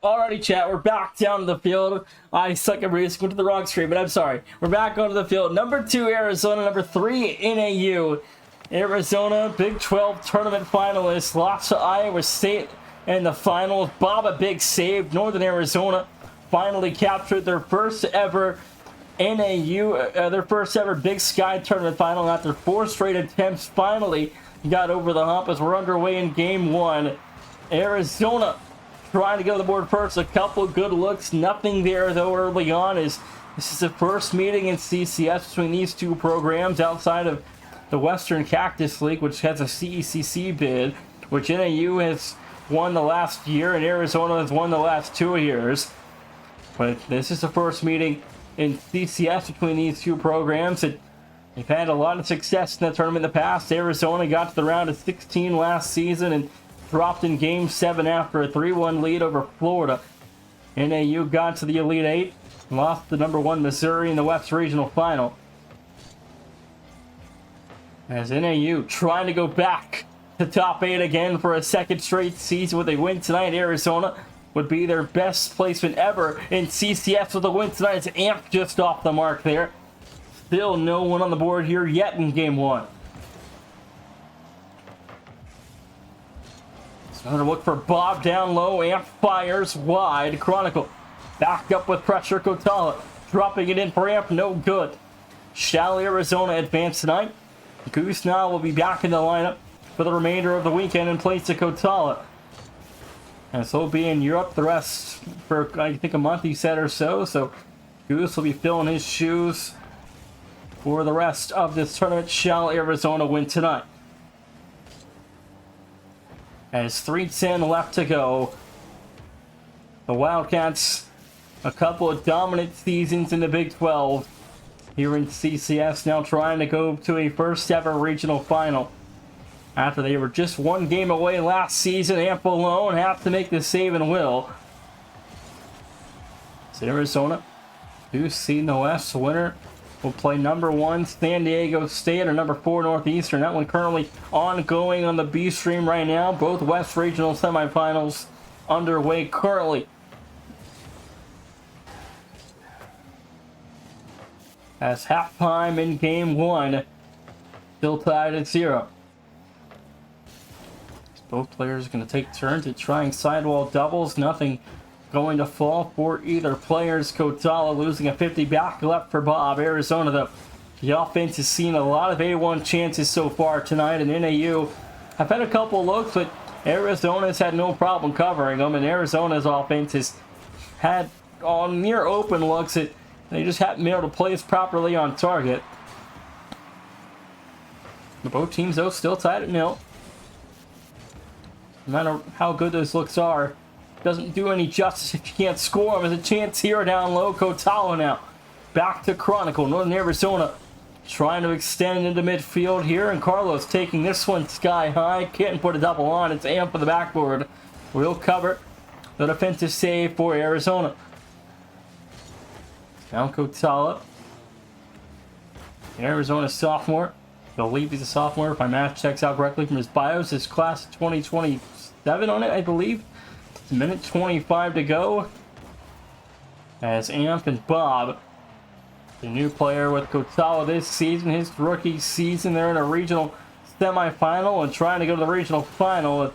Alrighty, chat, we're back down to the field. I suck at racing, went to the wrong screen, but I'm sorry. We're back onto the field. Number 2, Arizona. Number 3, NAU. Arizona, Big 12 tournament finalists, lost to Iowa State in the finals. Bob, a big save. Northern Arizona finally captured their first ever their first ever Big Sky tournament final after 4 straight attempts. Finally got over the hump as we're underway in Game 1. Arizona trying to go to the board first. A couple good looks. Nothing there, though, early on. As this is the first meeting in CCS between these two programs outside of the Western Cactus League, which has a CECC bid, which NAU has won the last year and Arizona has won the last 2 years. But this is the first meeting in CCS between these two programs. They've had a lot of success in the tournament in the past. Arizona got to the round of 16 last season and dropped in Game 7 after a 3-1 lead over Florida. NAU got to the Elite 8 and lost to number 1 Missouri in the West Regional Final. As NAU trying to go back to top 8 again for a second straight season with a win tonight. Arizona would be their best placement ever in CCS with a win tonight. It's AMP just off the mark there. Still no one on the board here yet in Game 1. Another look for Bob down low. AMP fires wide. Chronicle back up with pressure. Kotala dropping it in for AMP. No good. Shall Arizona advance tonight? Goose now will be back in the lineup for the remainder of the weekend in place of Kotala. And so he'll be in Europe the rest for, I think, a month, he said, or so. So Goose will be filling his shoes for the rest of this tournament. Shall Arizona win tonight? As 3:10 left to go. The Wildcats, a couple of dominant seasons in the Big 12. Here in CCS, now trying to go to a first ever regional final. After they were just 1 game away last season, AMP alone have to make the save and will. It's Arizona, who's seen the West. Winner will play number 1 San Diego State or number 4 Northeastern. That one currently ongoing on the B stream right now. Both West Regional semifinals underway currently. As halftime in Game 1, still tied at 0. Both players are going to take turns at trying sidewall doubles. Nothing going to fall for either players. Kotala losing a 50 back left for Bob. Arizona, though, the offense has seen a lot of A1 chances so far tonight, and NAU have had a couple looks, but Arizona's had no problem covering them, and Arizona's offense has had on near open looks that they just haven't been able to place properly on target. The both teams, though, still tied at 0. No matter how good those looks are, doesn't do any justice if you can't score them. There's a chance here down low. Kotala now back to Chronicle. Northern Arizona trying to extend into midfield here, and Carlos taking this one sky high. Can't put a double on. It's AMP for the backboard. We'll cover the defensive save for Arizona. Now Kotala, Arizona sophomore. I believe he's a sophomore, if my math checks out correctly from his bios. His class 2027 on it, I believe. It's a minute 25 to go. As AMP and Bob, the new player with Kotala this season, his rookie season, they're in a regional semifinal and trying to go to the regional final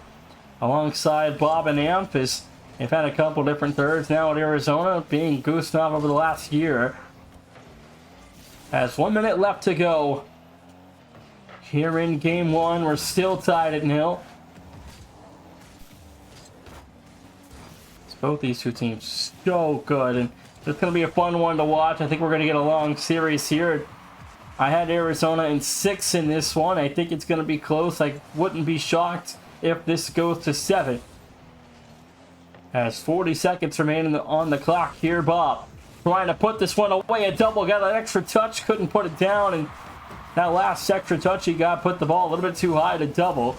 alongside Bob and AMP. They've had a couple different thirds now at Arizona, being Gustav over the last year. As 1 minute left to go here in Game 1, we're still tied at 0. Both these two teams so good, and it's going to be a fun one to watch. I think we're going to get a long series here. I had Arizona in 6 in this one. I think it's going to be close. I wouldn't be shocked if this goes to 7. As 40 seconds remain on the clock here, Bob trying to put this one away. A double, got an extra touch, couldn't put it down, and that last extra touch he got put the ball a little bit too high to double.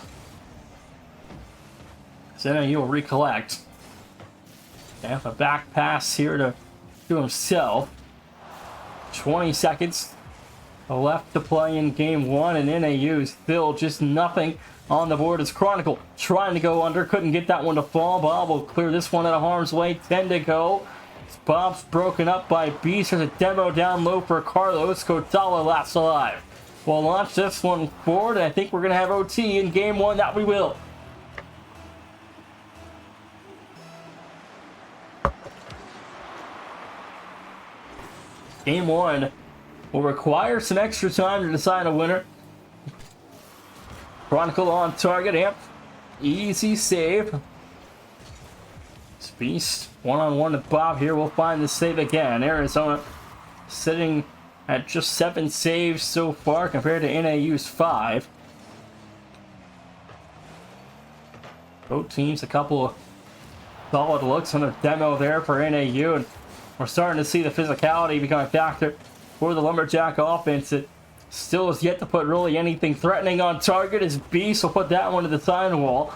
So then he'll recollect. A back pass here to himself. 20 seconds left to play in game one, and NAU still just nothing on the board as Chronicle trying to go under. Couldn't get that one to fall. Bob will clear this one out of harm's way. 10 to go. Bob's broken up by Beast. There's a demo down low for Carlos. Kotala last alive. We'll launch this one forward, and I think we're going to have OT in game one. That we will. Game one will require some extra time to decide a winner. Chronicle on target. Amp. Easy save. Beast one-on-one with Bob here. We'll find the save again. Arizona sitting at just 7 saves so far compared to NAU's 5. Both teams a couple of solid looks on the demo there for NAU, and we're starting to see the physicality become a factor for the Lumberjack offense. It still has yet to put really anything threatening on target as Beast will put that one to the sidewall.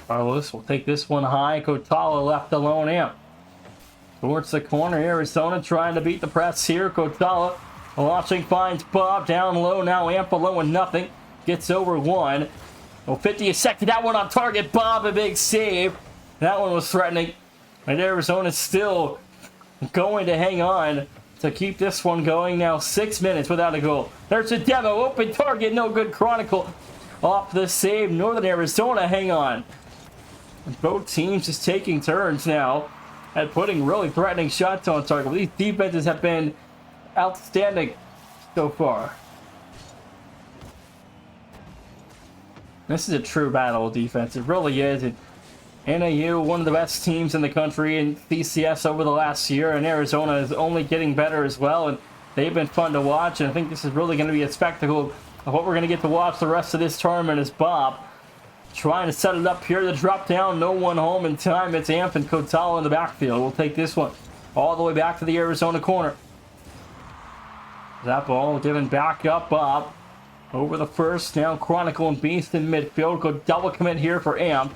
Carlos will take this one high. Kotala left alone. Amp towards the corner. Arizona trying to beat the press here. Kotala launching, finds Bob down low. Now Amp alone with nothing. Gets over one. Oh, 50 second. That one on target. Bob, a big save. That one was threatening. And Arizona's still going to hang on to keep this one going. Now 6 minutes without a goal. There's a demo. Open target. No good. Chronicle off the save. Northern Arizona hang on. Both teams just taking turns now at putting really threatening shots on target. These defenses have been outstanding so far. This is a true battle of defense. It really is. And NAU, one of the best teams in the country in CCS over the last year, and Arizona is only getting better as well. And they've been fun to watch. And I think this is really going to be a spectacle of what we're going to get to watch the rest of this tournament. Is Bob trying to set it up here. The drop down, no one home in time. It's Amp and Kotala in the backfield. We'll take this one all the way back to the Arizona corner. That ball given back up. Bob over the first. Now Chronicle and Beast in midfield. Go double commit here for Amp.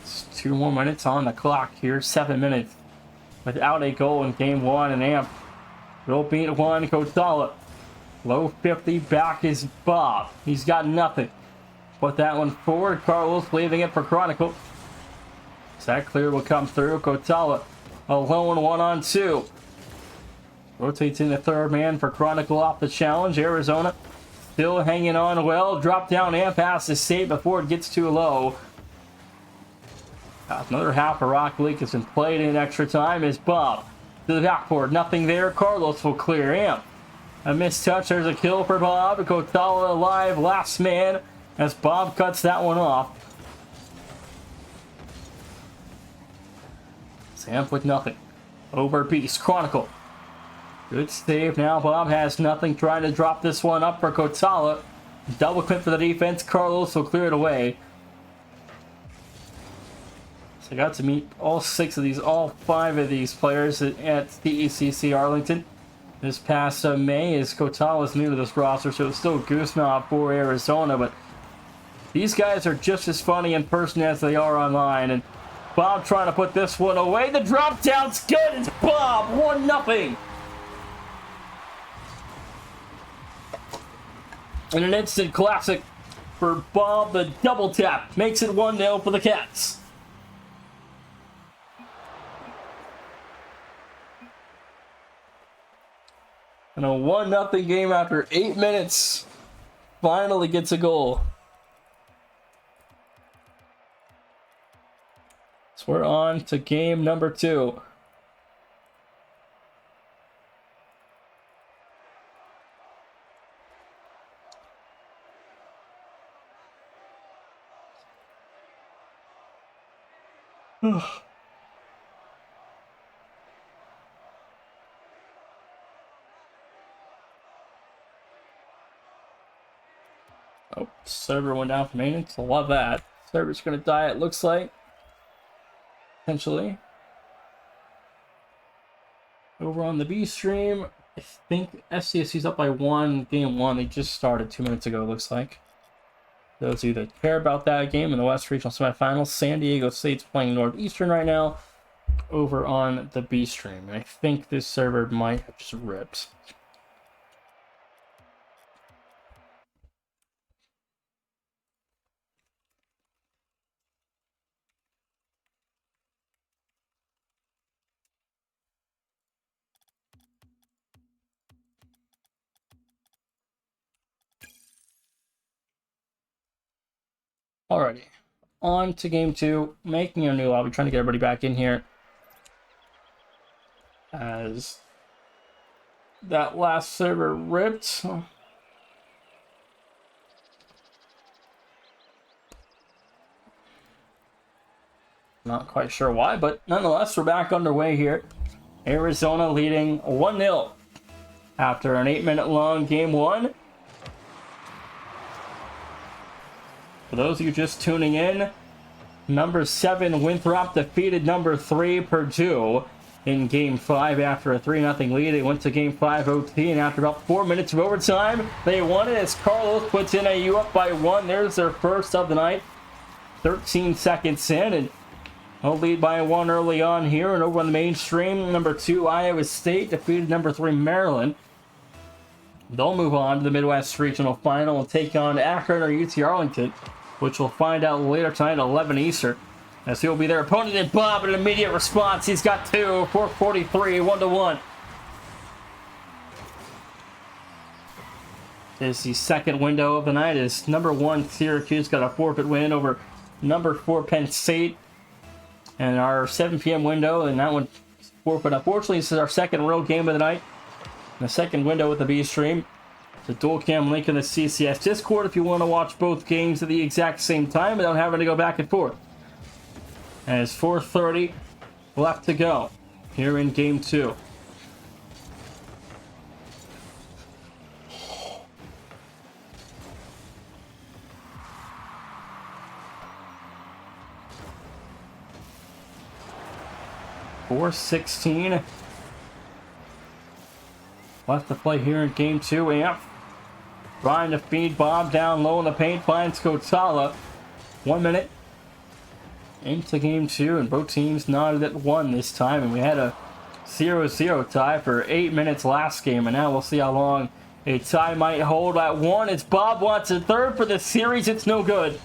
It's 2 more minutes on the clock here. 7 minutes without a goal in game one. And Amp will beat one. Kotala. Low 50, back is Bob. He's got nothing. Put that one forward. Carlos leaving it for Chronicle. So that clear will come through. Kotala alone, 1-on-2. Rotates in the third man for Chronicle off the challenge. Arizona still hanging on well. Drop down and pass is saved before it gets too low. Another half a rock leak has been played in extra time as Bob to the backboard. Nothing there. Carlos will clear. Amp. A missed touch. There's a kill for Bob. Kotala alive. Last man as Bob cuts that one off. Sam with nothing. Over Beast. Chronicle. Good save. Now Bob has nothing. Trying to drop this one up for Kotala. Double clip for the defense. Carlos will clear it away. So I got to meet all 5 of these players at CCC Arlington this past May, as Kotala is new to this roster, so it's still Goosemob for Arizona, but these guys are just as funny in person as they are online, and Bob trying to put this one away. The drop down's good. It's Bob, 1-0. And an instant classic for Bob. The double tap makes it 1-0 for the Cats. And a 1-0 game after 8 minutes finally gets a goal. So we're on to game number 2. Oh, server went down for maintenance. I love that. Server's gonna die, it looks like. Potentially. Over on the B stream, I think SCSC's up by 1, game 1. They just started 2 minutes ago, it looks like. Those of you that care about that game in the West Regional Semifinals, San Diego State's playing Northeastern right now over on the B stream. And I think this server might have just ripped. Alrighty, on to game 2, making a new lobby, trying to get everybody back in here. As that last server ripped. Not quite sure why, but nonetheless, we're back underway here. Arizona leading 1-0 after an 8-minute long game 1. For those of you just tuning in, number 7 Winthrop defeated number 3 Purdue in game 5 after a 3-0 lead. They went to game 5 OT, and after about 4 minutes of overtime, they won it as Carlos puts NAU up by 1. There's their first of the night. 13 seconds in, and they'll lead by 1 early on here. And over on the mainstream, number 2 Iowa State defeated number 3 Maryland. They'll move on to the Midwest Regional Final and take on Akron or UT Arlington, which we'll find out later tonight at 11 Eastern. As he'll be their opponent, and Bob, an immediate response. He's got 2, 4:43, 1-1. Is the second window of the night. Is number 1 Syracuse got a forfeit win over number 4 Penn State. And our 7 p.m. window, and that one forfeit. Unfortunately, this is our second real game of the night. The second window with the B stream. The dual cam link in the CCS Discord if you want to watch both games at the exact same time without having to go back and forth. And it's 4:30 left to go here in game 2. .416 left to play here in game 2. Amp trying to feed Bob down low in the paint, finds Kotala. 1 minute into game 2, and both teams knotted at 1 this time, and we had a 0-0 tie for 8 minutes last game, and now we'll see how long a tie might hold at 1. It's Bob wants a third for the series. It's no good.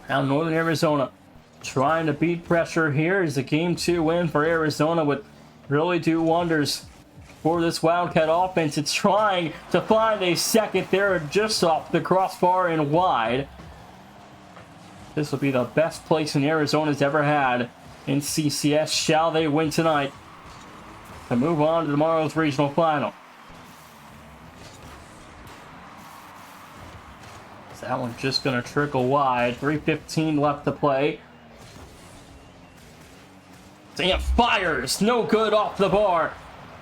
Now Northern Arizona trying to beat pressure here. Is a game 2 win for Arizona would really do wonders for this Wildcat offense. It's trying to find a second there just off the crossbar and wide. This will be the best place in Arizona's ever had in CCS. Shall they win tonight to move on to tomorrow's regional final? So that one's just going to trickle wide. 3:15 left to play. Damn, fires. No good off the bar.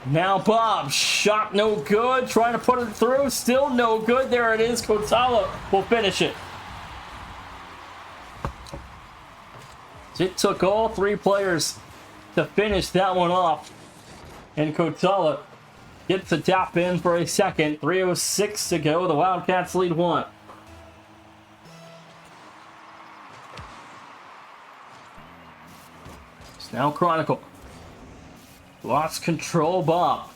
Now Bob, shot no good. Trying to put it through. Still no good. There it is. Kotala will finish it. It took all 3 players to finish that one off. And Kotala gets a tap in for a second. 3:06 to go. The Wildcats lead 1. Now Chronicle. Lost control, Bob.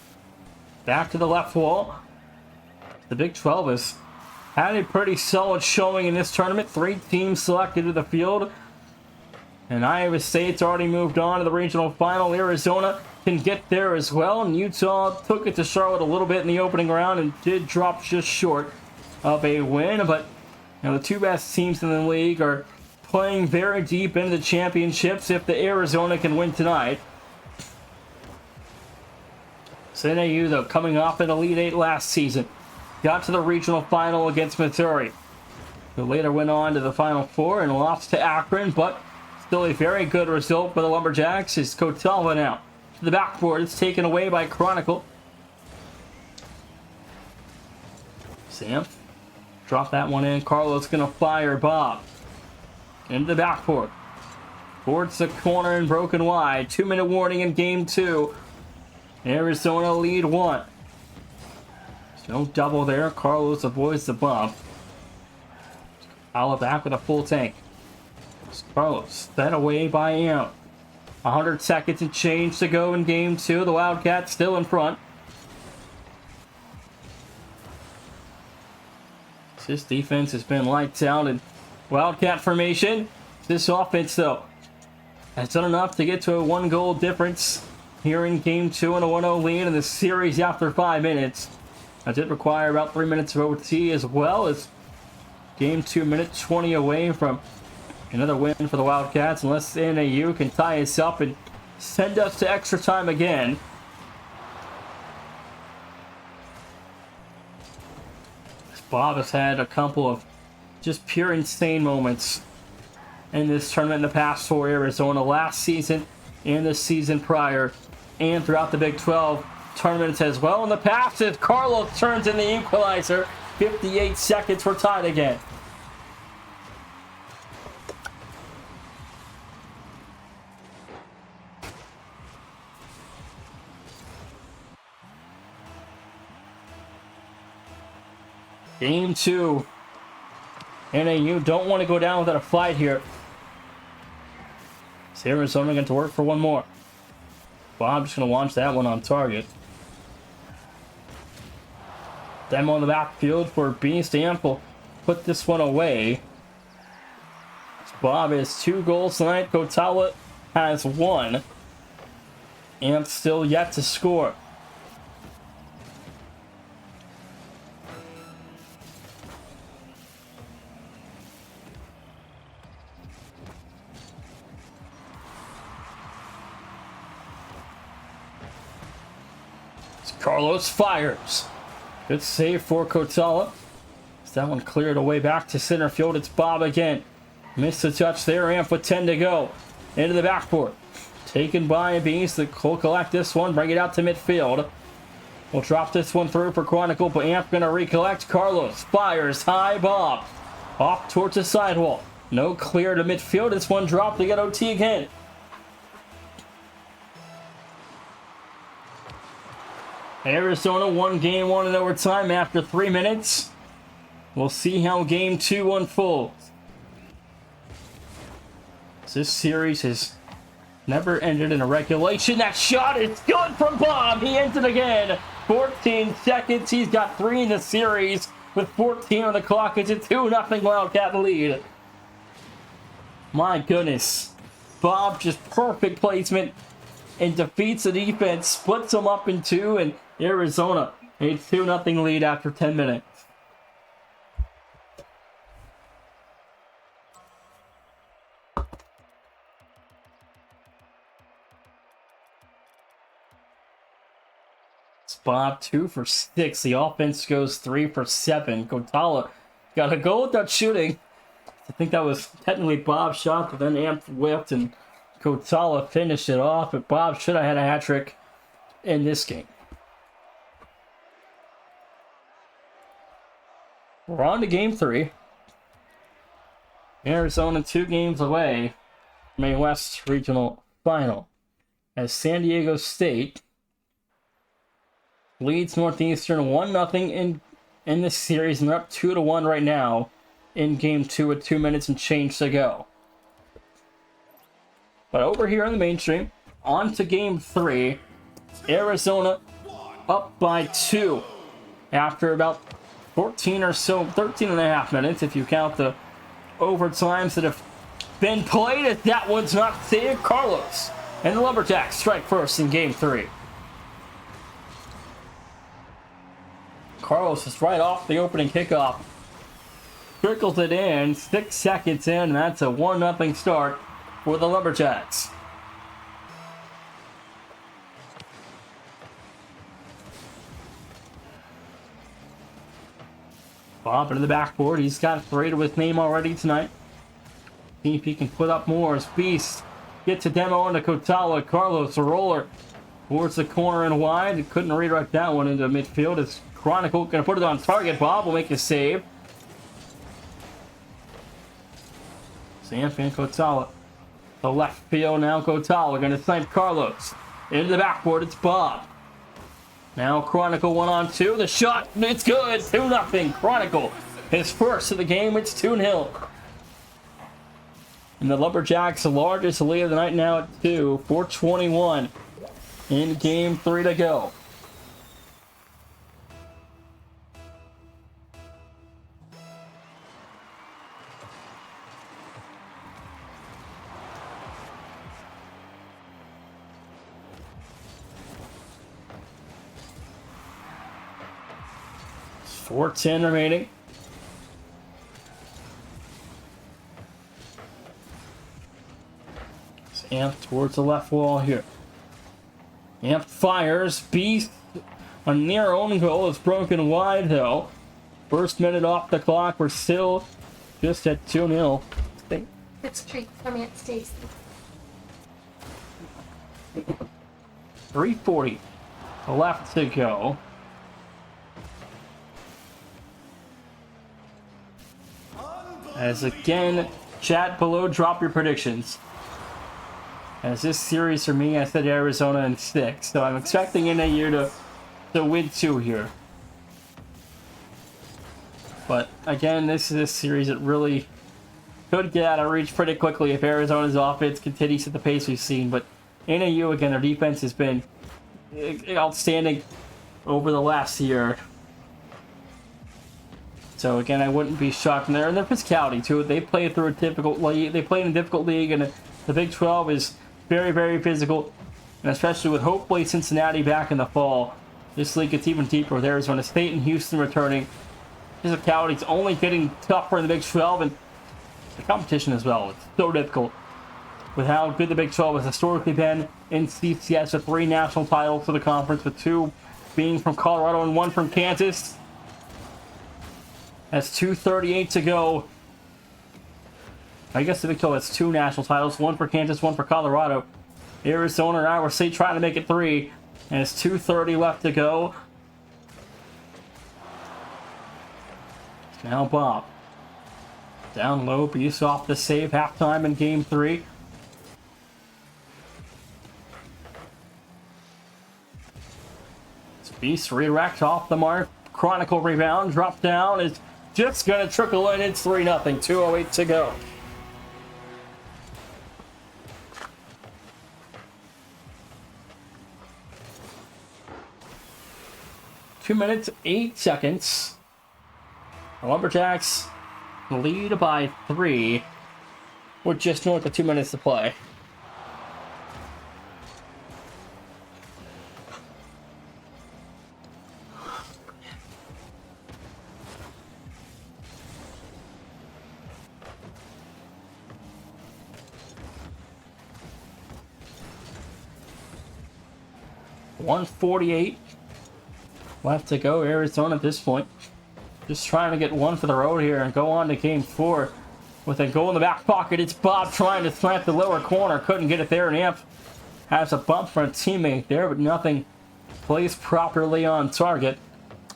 Back to the left wall. The Big 12 has had a pretty solid showing in this tournament. 3 teams selected to the field. And Iowa State's already moved on to the regional final. Arizona can get there as well. And Utah took it to Charlotte a little bit in the opening round and did drop just short of a win. But the 2 best teams in the league are playing very deep into the championships if the Arizona can win tonight. NAU, though, coming off an Elite 8 last season, got to the regional final against Missouri, who later went on to the Final Four and lost to Akron, but still a very good result for the Lumberjacks. Is Kotala now to the backboard. It's taken away by Chronicle. Sam, drop that one in. Carlos gonna fire Bob. Into the backboard. Towards the corner and broken wide. 2-minute warning in game 2. Arizona lead 1. No double there. Carlos avoids the bump. Ala back with a full tank. Carlos fed away by Amp. 100 seconds and change to go in game 2. The Wildcats still in front. This defense has been lights out in Wildcat formation. This offense, though, has done enough to get to a 1-goal difference here in game 2 and a 1-0 lead in the series after 5 minutes. That did require about 3 minutes of OT, as well as game 2, minute 20 away from another win for the Wildcats, unless NAU can tie us up and send us to extra time again. Bob has had a couple of just pure insane moments in this tournament in the past for Arizona, last season and the season prior, and throughout the Big 12 tournaments as well. In the past, as Carlos turns in the equalizer, 58 seconds, we're tied again. Game 2. NAU don't want to go down without a fight here. Is Arizona going to work for one more? Bob's just going to launch that one on target. Demo in the backfield for Beast. Amp will put this one away. Bob has 2 goals tonight. Kotala has 1. Amp still yet to score. Carlos fires. Good save for Kotala. That one cleared away back to center field. It's Bob again. Missed the touch there. Amp with 10 to go. Into the backboard. Taken by a Beast. He'll collect this one. Bring it out to midfield. We'll drop this one through for Chronicle, but Amp going to recollect. Carlos fires. High Bob. Off towards the sidewall. No clear to midfield. This one dropped. They got OT again. Arizona won game 1 in overtime after 3 minutes. We'll see how game 2 unfolds. This series has never ended in a regulation. That shot is good from Bob. He ends it again. 14 seconds. He's got 3 in the series with 14 on the clock. It's a 2-0 Wildcat lead. My goodness. Bob, just perfect placement, and defeats the defense, splits them up in 2, and Arizona a 2-0 lead after 10 minutes. Bob 2 for 6. The offense goes 3 for 7. Kotala got a goal without shooting. I think that was technically Bob's shot, but then Amp whipped and Kotala finished it off. But Bob should have had a hat trick in this game. We're on to game 3. Arizona 2 games away from a West Regional Final, as San Diego State leads Northeastern 1-0 in this series, and they're up 2-1 right now in game 2 with 2 minutes and change to go. But over here in the mainstream, on to game 3. Arizona up by 2 after about 14 or so, 13 and a half minutes if you count the overtimes that have been played. If that one's not saved, Carlos and the Lumberjacks strike first in game 3. Carlos is right off the opening kickoff. Trickles it in, 6 seconds in, and that's a 1-0 start for the Lumberjacks. Bob into the backboard. He's got Pareto with name already tonight. See if he can put up more as Beast gets a demo into Kotala. Carlos, a roller towards the corner and wide. Couldn't redirect that one into midfield. It's Chronicle going to put it on target. Bob will make a save. Sam and Kotala. The left field now. Kotala going to snipe Carlos. Into the backboard. It's Bob. Now Chronicle 1-on-2. The shot, it's good. 2-0. Chronicle, his first of the game. It's 2-0. And the Lumberjacks, the largest lead of the night now at 2. 4:21 in game 3 to go. It's 4:10 remaining. Amp towards the left wall here. Amp fires. Beast, a near own goal, is broken wide though. First minute off the clock. We're still just at 2-0. It's a treat from Aunt Stacy. 3:40 left to go. As again, chat below, drop your predictions. As this series for me, I said Arizona in 6, so I'm expecting in a year to win 2 here. But again, this is a series that really could get out of reach pretty quickly if Arizona's offense continues at the pace we've seen. But NAU, again, their defense has been outstanding over the last year. So again, I wouldn't be shocked. And their physicality too. They play through a difficult league. They play in a difficult league, and the Big 12 is very, very physical, and especially with hopefully Cincinnati back in the fall, this league gets even deeper with Arizona State and Houston returning. Physicality's only getting tougher in the Big 12, and the competition as well. It's so difficult with how good the Big 12 has historically been in CCS, with 3 national titles for the conference, with 2 being from Colorado and 1 from Kansas. That's 2:38 to go. I guess the Big 12 has 2 national titles, 1 for Kansas, 1 for Colorado. Arizona and Iowa State trying to make it 3, and it's 2:30 left to go. Now Bob. Down low, Beast off the save, halftime in game 3. Beast redirect off the mark. Chronicle rebound, drop down, is just going to trickle in. It's 3-0, 2:08 to go. Two minutes, 8 seconds. The Lumberjacks lead by 3. We're just north of 2 minutes to play. .148 left to go. Arizona at this point just trying to get 1 for the road here and go on to game 4 with a goal in the back pocket. It's Bob trying to slant the lower corner, couldn't get it there, and Amp has a bump from a teammate there, but nothing placed properly on target.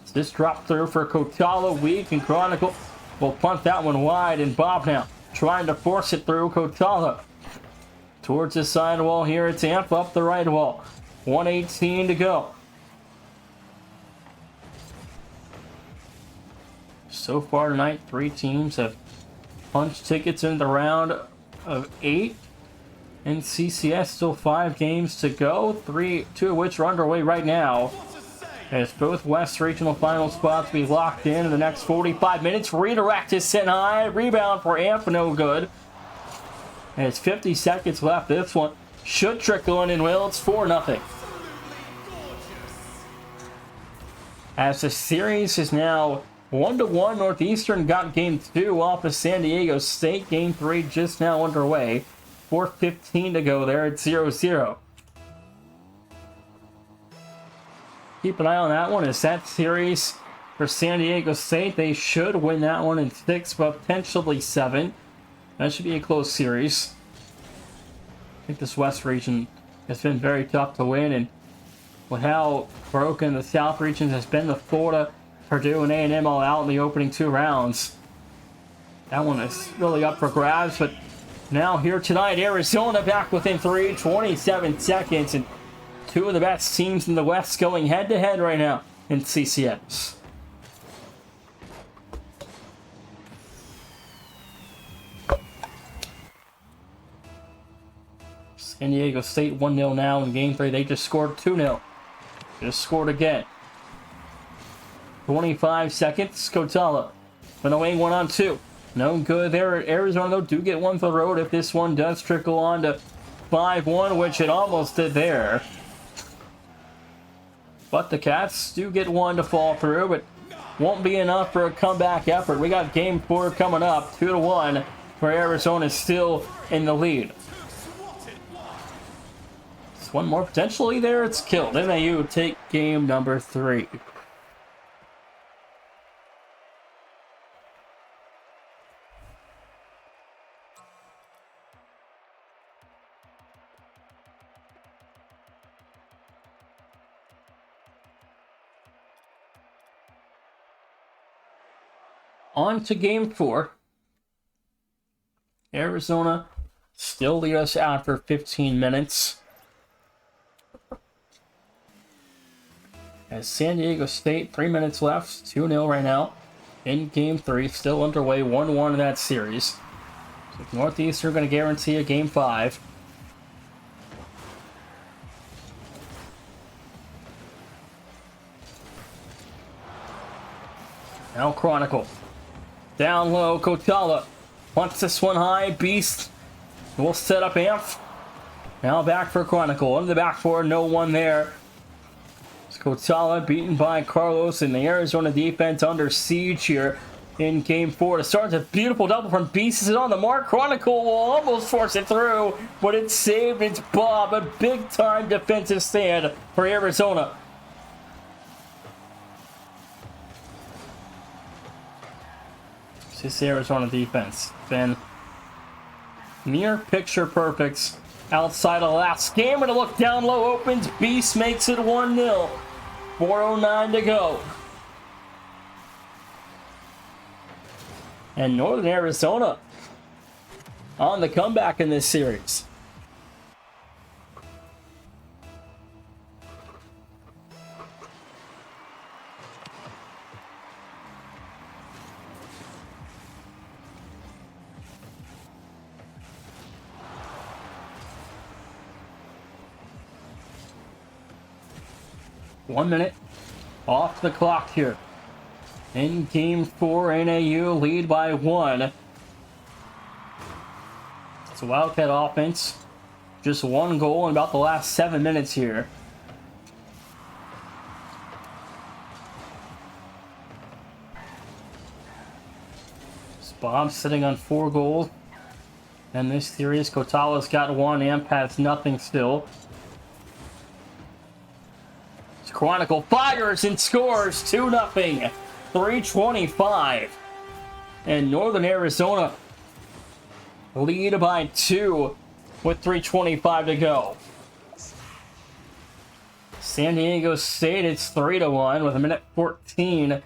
So this drop through for Kotala, weak, and Chronicle will punt that one wide, and Bob now trying to force it through. Kotala towards the side wall here. It's Amp up the right wall. 1:18 to go. So far tonight, 3 teams have punched tickets in the round of 8. In CCS, still 5 games to go, 2 of which are underway right now. As both West Regional final spots be locked in the next 45 minutes. Redirect is sent high. Rebound for Amp, no good. And it's 50 seconds left. This one should trickle in and will. It's 4-0. As the series is now 1-1, Northeastern got game 2 off of San Diego State. Game 3 just now underway. 4:15 to go there at 0-0. Keep an eye on that one as that series for San Diego State. They should win that one in 6, but potentially 7. That should be a close series. I think this West region has been very tough to win, and with how broken the South region has been, the Florida, Purdue, and A&M all out in the opening 2 rounds. That one is really up for grabs, but now here tonight, Arizona back within 3, 27 seconds, and two of the best teams in the West going head-to-head right now in CCS. San Diego State 1-0 now in Game 3. They just scored 2-0. Just scored again. 25 seconds. Kotala. Winowing 1-on-2. No good there. Arizona, though, do get one for the road if this one does trickle on to 5-1, which it almost did there. But the Cats do get one to fall through, but won't be enough for a comeback effort. We got Game 4 coming up, 2-1, where Arizona is still in the lead. It's one more potentially there. It's killed. NAU take game number 3. On to game 4. Arizona still lead us out for 15 minutes. As San Diego State, 3 minutes left, 2-0 right now. In game 3, still underway, 1-1 in that series. So Northeastern are going to guarantee a game 5. Now Chronicle. Down low, Kotala wants this one high. Beast will set up Amph. Now back for Chronicle. Under the back four, no one there. It's Kotala beaten by Carlos, and the Arizona defense under siege here in game 4. To start, a beautiful double from Beast. Is it on the mark? Chronicle will almost force it through, but it's saved. It's Bob. A big time defensive stand for Arizona. This Arizona defense been near picture perfect outside of last game. And a look down low opens. Beast makes it 1-0. 4:09 to go. And Northern Arizona on the comeback in this series. One minute off the clock here. In game 4, NAU lead by 1. It's a Wildcat offense. Just one goal in about the last 7 minutes here. Bob sitting on 4 goals. And this series, Kotala's got 1. Amp has nothing still. Chronicle fires and scores 2-0. 3:25. And Northern Arizona lead by 2 with 3:25 to go. San Diego State, it's 3-1 with 1:14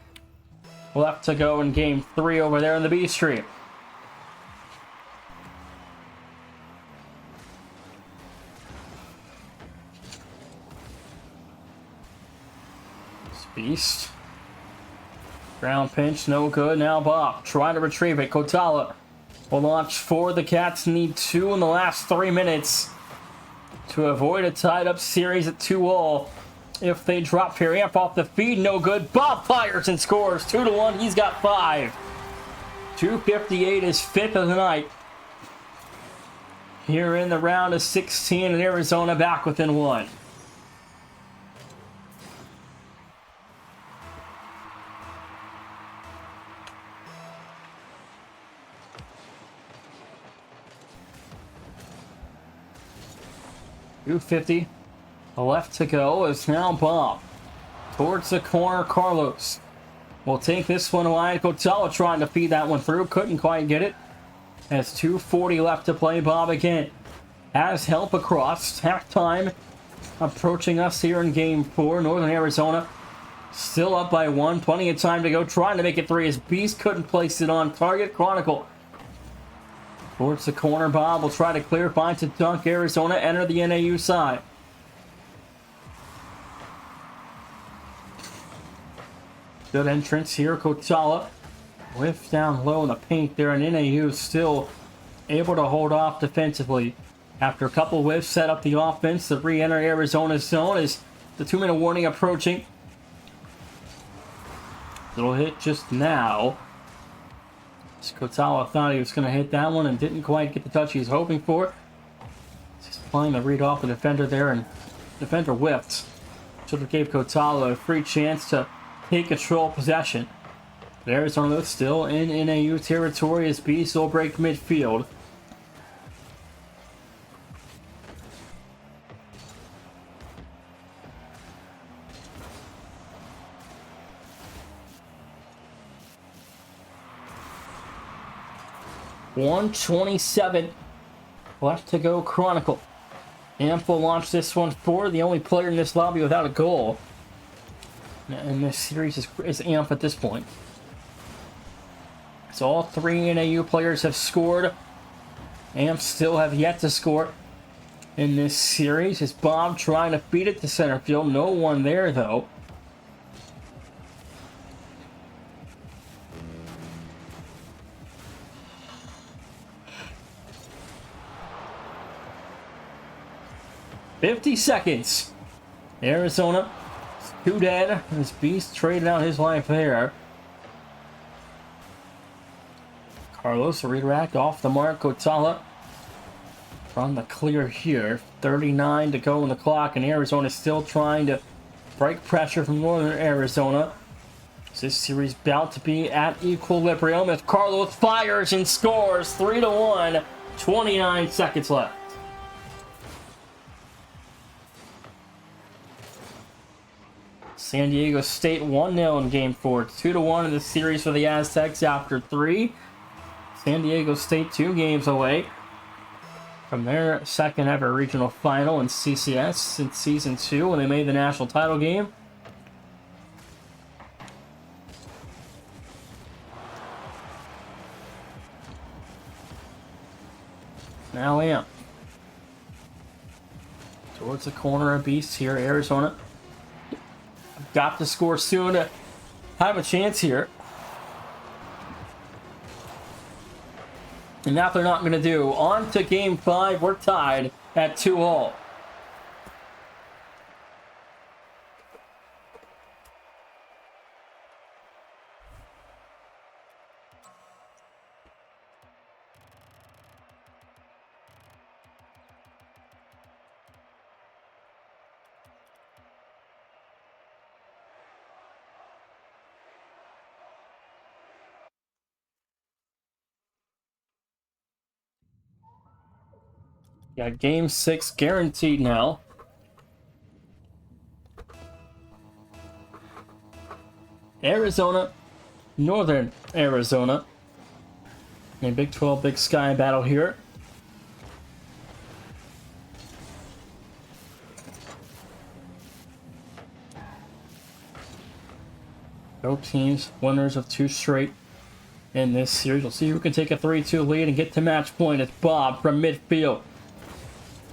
left to go in game 3 over there in the B Street. Beast. Ground pinch, no good. Now Bob trying to retrieve it. Kotala will launch for the Cats. Need 2 in the last 3 minutes to avoid a tied-up series at 2-all. If they drop here, Amp off the feed, no good. Bob fires and scores 2-1. He's got 5. 2:58 is 5th of the night. Here in the round of 16, and Arizona back within 1. .250 left to go. It's now Bob towards the corner. Carlos will take this one wide. Kotala trying to feed that one through. Couldn't quite get it. Has 2:40 left to play. Bob again has help across. Halftime approaching us here in game 4. Northern Arizona still up by 1. Plenty of time to go. Trying to make it 3 as Beast couldn't place it on target. Chronicle towards the corner. Bob will try to clear, finds a dunk. Arizona enter the NAU side. Good entrance here. Kotala whiffs down low in the paint there, and NAU still able to hold off defensively. After a couple whiffs, set up the offense to re-enter Arizona's zone as the 2-minute warning approaching. Little hit just now. Kotala thought he was going to hit that one and didn't quite get the touch he was hoping for. Just playing the read off the defender there, and defender whiffed. Should have gave Kotala a free chance to take control of possession. But Arizona still in NAU territory as Beast will break midfield. .127 left to go. Chronicle. Amp will launch this one for the only player in this lobby without a goal in this series is Amp at this point. So all 3 NAU players have scored. Amp still have yet to score in this series. Is Bob trying to feed it to center field? No one there though. .50 seconds. Arizona, 2 dead. This Beast traded out his life there. Carlos, a redirect off the mark. Kotala from the clear here. 39 to go on the clock, and Arizona still trying to break pressure from Northern Arizona. This series about to be at equilibrium if Carlos fires and scores 3-1. 29 seconds left. San Diego State 1-0 in Game 4. 2-1 in the series for the Aztecs after 3. San Diego State 2 games away from their second ever regional final in CCS since Season 2 when they made the national title game. Now Amp towards the corner of Beast here. Arizona got to score soon to have a chance here. And that they're not going to do. On to Game 5. We're tied at 2-all. Got Game 6 guaranteed now. Arizona, Northern Arizona. A Big 12 Big Sky battle here. Both teams winners of 2 straight in this series. We'll see who can take a 3-2 lead and get to match point. It's Bob from midfield.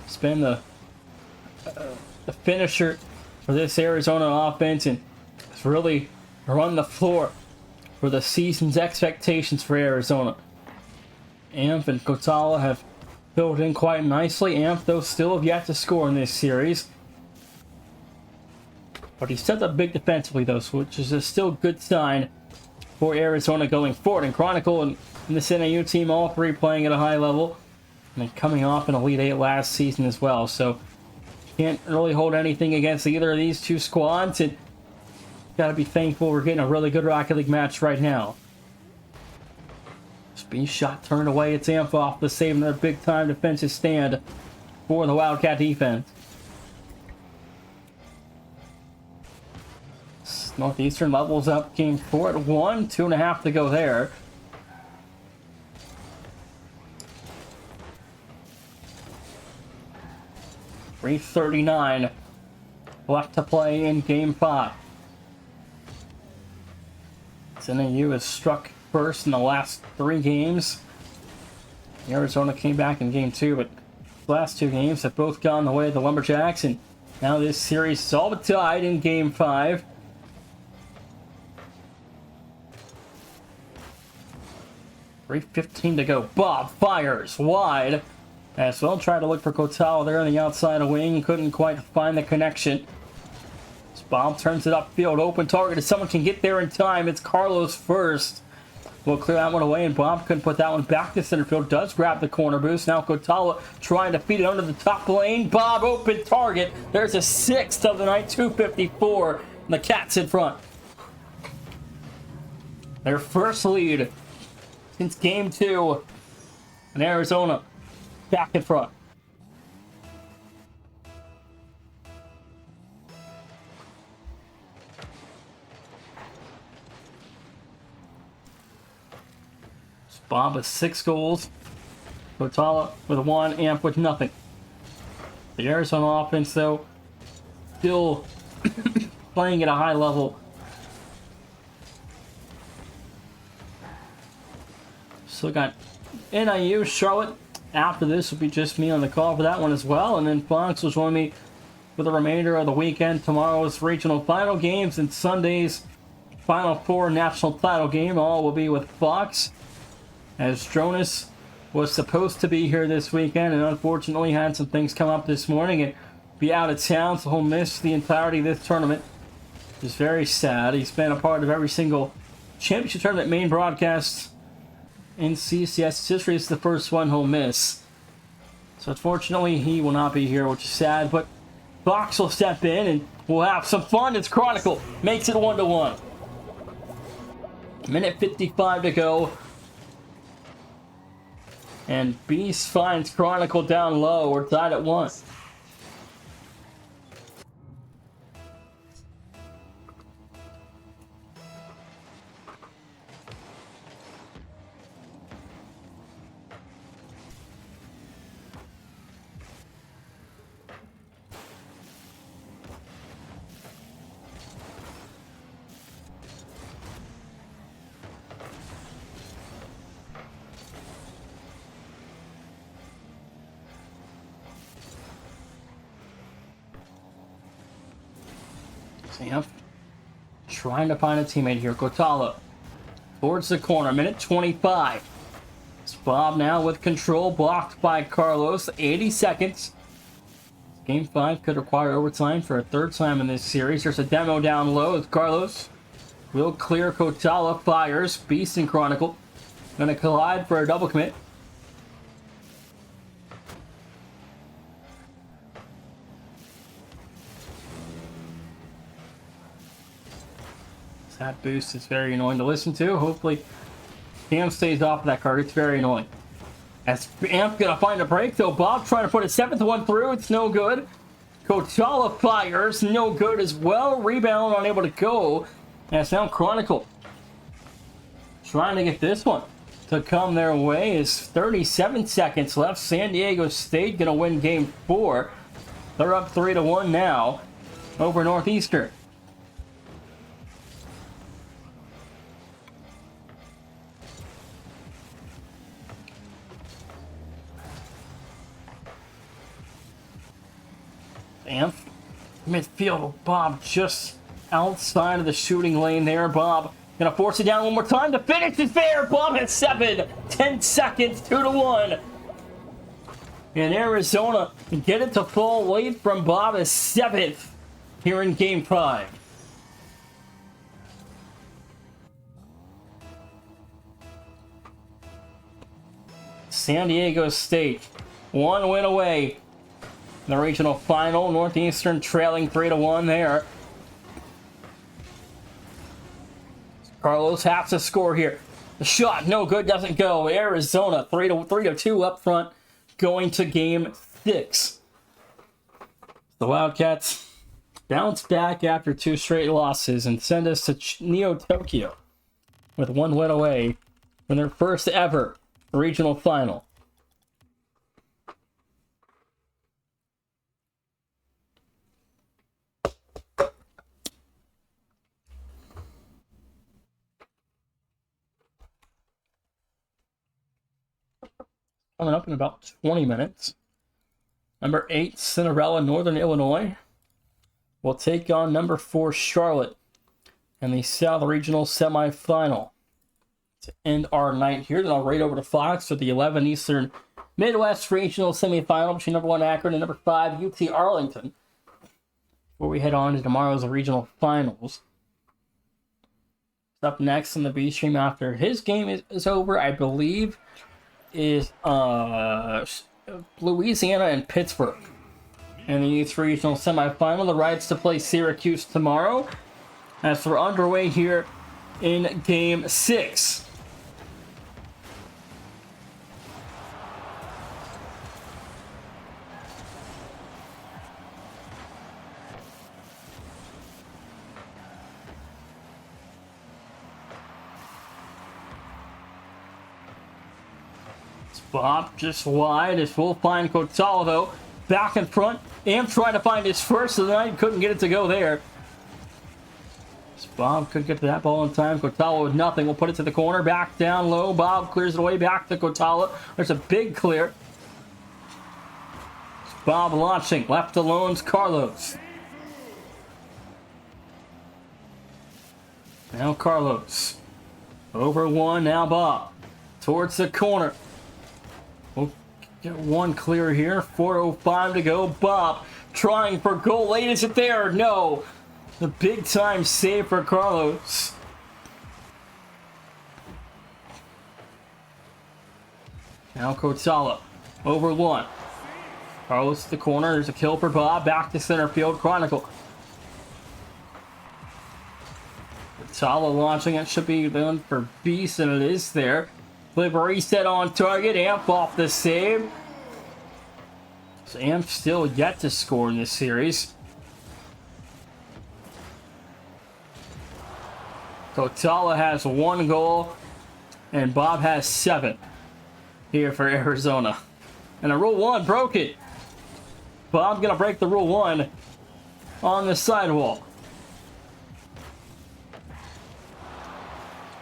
He's been the finisher for this Arizona offense and has really run the floor for the season's expectations for Arizona. Amp and Kotala have filled in quite nicely. Amp, though, still have yet to score in this series. But he stepped up big defensively, though, which is a still good sign for Arizona going forward. And Chronicle and this NAU team, all 3 playing at a high level. And coming off an Elite 8 last season as well. So, can't really hold anything against either of these 2 squads. And gotta be thankful we're getting a really good Rocket League match right now. Speed shot turned away. It's Amp off the save, another big time defensive stand for the Wildcat defense. Northeastern levels up Game 4 at 1, 2.5 to go there. .339 left to play in Game 5. NAU has struck first in the last 3 games. Arizona came back in Game 2, but the last 2 games have both gone the way of the Lumberjacks, and now this series is all but tied in Game 5. 3:15 to go. Bob fires wide. As well, tried to look for Kotala there on the outside wing. Couldn't quite find the connection. As Bob turns it upfield. Open target. If someone can get there in time, it's Carlos first. Will clear that one away, and Bob couldn't put that one back to center field. Does grab the corner boost. Now Kotala trying to feed it under the top lane. Bob open target. There's a sixth of the night. 2:54. And the Cats in front. Their first lead since game 2. And Arizona back in front. Bob with 6 goals. Kotala with 1. Amp with nothing. The Arizona offense, though, still playing at a high level. Still got NIU, Charlotte. After this will be just me on the call for that one as well. And then Fox will join me for the remainder of the weekend. Tomorrow's regional final games and Sunday's Final 4 national title game. All will be with Fox. As Jonas was supposed to be here this weekend and unfortunately had some things come up this morning and be out of town, so he'll miss the entirety of this tournament. It's very sad. He's been a part of every single championship tournament main broadcast in CCS history. It's the first one he'll miss. So unfortunately, he will not be here, which is sad, but Fox will step in and we'll have some fun. It's Chronicle. Makes it 1-1. Minute 55 to go. And Beast finds Chronicle down low. We're tied at 1. Sam trying to find a teammate here. Kotala towards the corner. Minute 25. It's Bob now with control. Blocked by Carlos. 80 seconds. Game 5 could require overtime for a 3rd time in this series. There's a demo down low with Carlos. Will clear. Kotala fires. Beast and Chronicle going to collide for a double commit. That boost is very annoying to listen to. Hopefully, Cam stays off of that card. It's very annoying. As Amp gonna find a break, though. Bob trying to put a 7th one through. It's no good. Kotala fires. No good as well. Rebound unable to go. As now Chronicle trying to get this one to come their way. Is 37 seconds left. San Diego State gonna win game 4. They're up 3-1 now over Northeastern. Amp midfield. Bob just outside of the shooting lane there. Bob gonna force it down one more time. The finish is there. Bob has 7. 10 seconds. 2-1. And Arizona can get it to full lead from Bob as 7th here in game 5. San Diego State 1 win away. In the regional final, Northeastern trailing 3-1 there. Carlos has to score here. The shot, no good, doesn't go. Arizona 3-2 up front, going to game 6. The Wildcats bounce back after 2 straight losses and send us to Neo Tokyo with 1 win away from their first ever regional final. Coming up in about 20 minutes. Number 8, Cinderella, Northern Illinois, will take on number 4, Charlotte, in the South Regional Semifinal. to end our night here. Then I'll right over to Fox for the 11 Eastern Midwest Regional Semifinal between number 1 Akron and number 5 UT Arlington, before we head on to tomorrow's regional finals. Up next in the B stream after his game is over, I believe, is Louisiana and Pittsburgh in the East Regional Semifinal. The Rides to play Syracuse tomorrow as we're underway here in Game 6. Bob just wide as we'll find Kotala, though, back in front. Am trying to find his first of the night, couldn't get it to go there. Bob couldn't get to that ball in time. Kotala with nothing. We'll put it to the corner, back down low. Bob clears it away, back to Kotala. There's a big clear. Bob launching, left alone's Carlos. Now Carlos. Over one, now Bob. Towards the corner. We'll get one clear here. 4:05 to go. Bob trying for goal. Late, is it there? No. The big time save for Carlos. Now Kotala. Over one. Carlos to the corner. There's a kill for Bob. Back to center field. Chronicle. Kotala launching it. Should be done for Beast, and it is there. Flip reset on target. Amp off the save. So Amp still yet to score in this series. Kotala has 1 goal, and Bob has 7 here for Arizona. And a Rule 1 broke it. Bob gonna break the Rule 1 on the sidewall.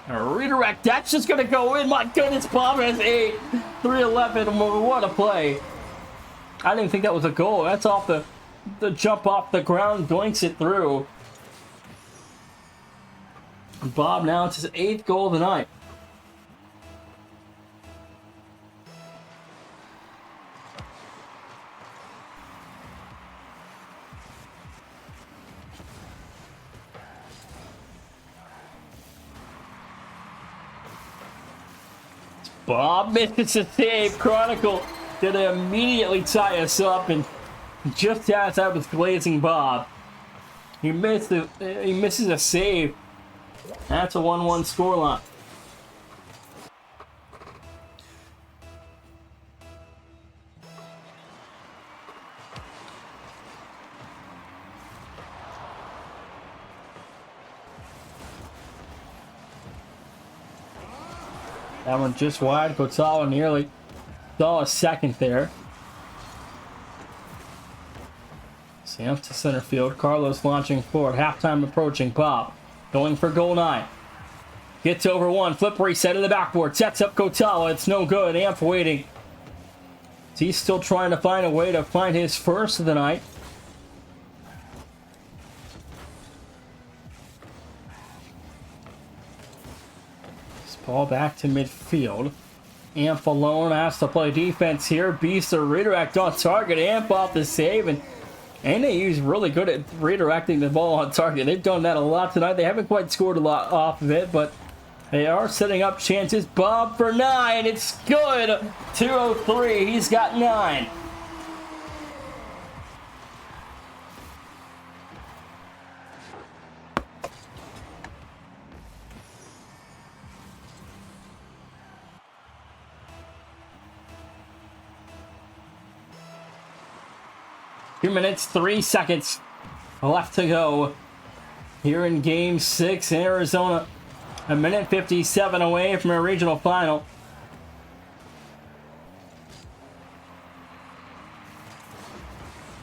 A redirect, that's just gonna go in. My goodness, Bob has 8. 3:11, what a play. I didn't think that was a goal. That's off the jump off the ground, doinks it through. And Bob now, it's his 8th goal of the night. Bob misses a save. Chronicle gonna immediately tie us up, and just as I was glazing Bob, he misses a save. That's a 1-1 scoreline. That one just wide. Kotala nearly saw a second there. Sam to center field. Carlos launching forward. Halftime approaching. Bob going for goal 9. Gets over one. Flip reset to the backboard. Sets up Kotala. It's no good. Amp waiting. He's still trying to find a way to find his first of the night. Ball back to midfield. Amp alone has to play defense here. Beast a redirect on target. Amp off the save, and NAU's really good at redirecting the ball on target. They've done that a lot tonight. They haven't quite scored a lot off of it, but they are setting up chances. Bob for 9. It's good. 2:03. He's got 9. Two minutes, 3 seconds left to go here in Game 6 in Arizona. A minute 57 away from a regional final.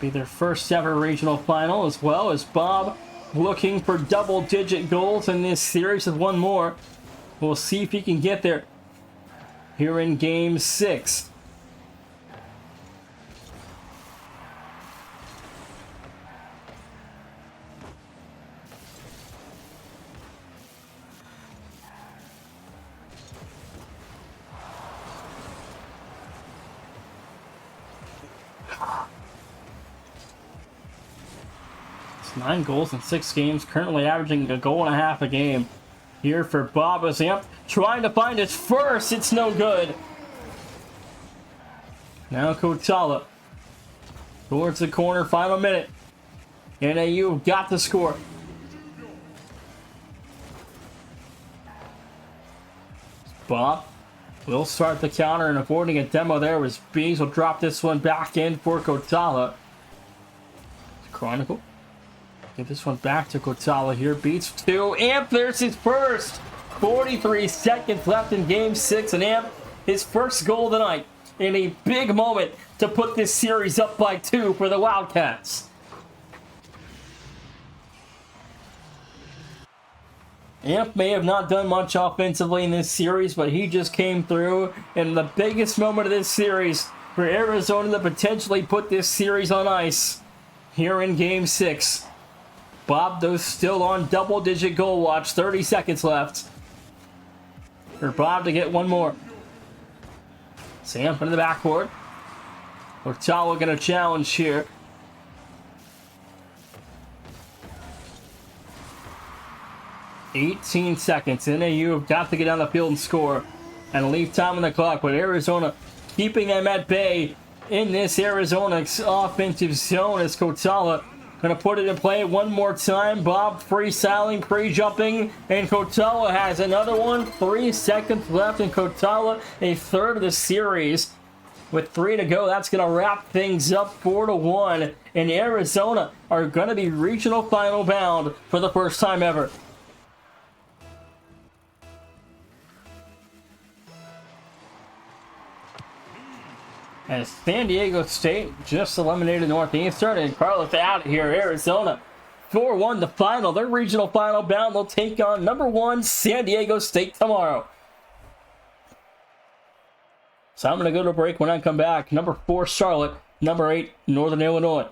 Be their first ever regional final, as well as Bob looking for double-digit goals in this series with one more. We'll see if he can get there here in Game 6. It's 9 goals in 6 games, currently averaging a goal and a half a game. Here for Bob as Amp trying to find his first. It's no good. Now Kotala towards the corner, final minute. NAU got the score. Bob will start the counter, and avoiding a demo there was Bees. Will drop this one back in for Kotala. Chronicle. Give this one back to Kotala here. Beats 2. Amp, there's his first. 43 seconds left in game 6, and Amp, his first goal of the night. In a big moment to put this series up by 2 for the Wildcats. Amp may have not done much offensively in this series, but he just came through in the biggest moment of this series for Arizona to potentially put this series on ice here in Game 6. Bob, though, still on double-digit goal watch. 30 seconds left for Bob to get one more. Sam into the backboard. Ottawa going to challenge here. $18 seconds. NAU have got to get on the field and score and leave time on the clock, but Arizona keeping them at bay in this Arizona offensive zone as Kotala going to put it in play one more time. Bob freestyling, pre-jumping, and Kotala has another one. 3 seconds left, and Kotala a third of the series. With 3 to go, that's going to wrap things up 4-1, and Arizona are going to be regional final bound for the first time ever. As San Diego State just eliminated Northeastern, and Carlos out here, Arizona 4-1 the final. Their regional final bound. They'll take on number 1 San Diego State tomorrow. So I'm going to go to break. When I come back, number 4 Charlotte, number 8 Northern Illinois.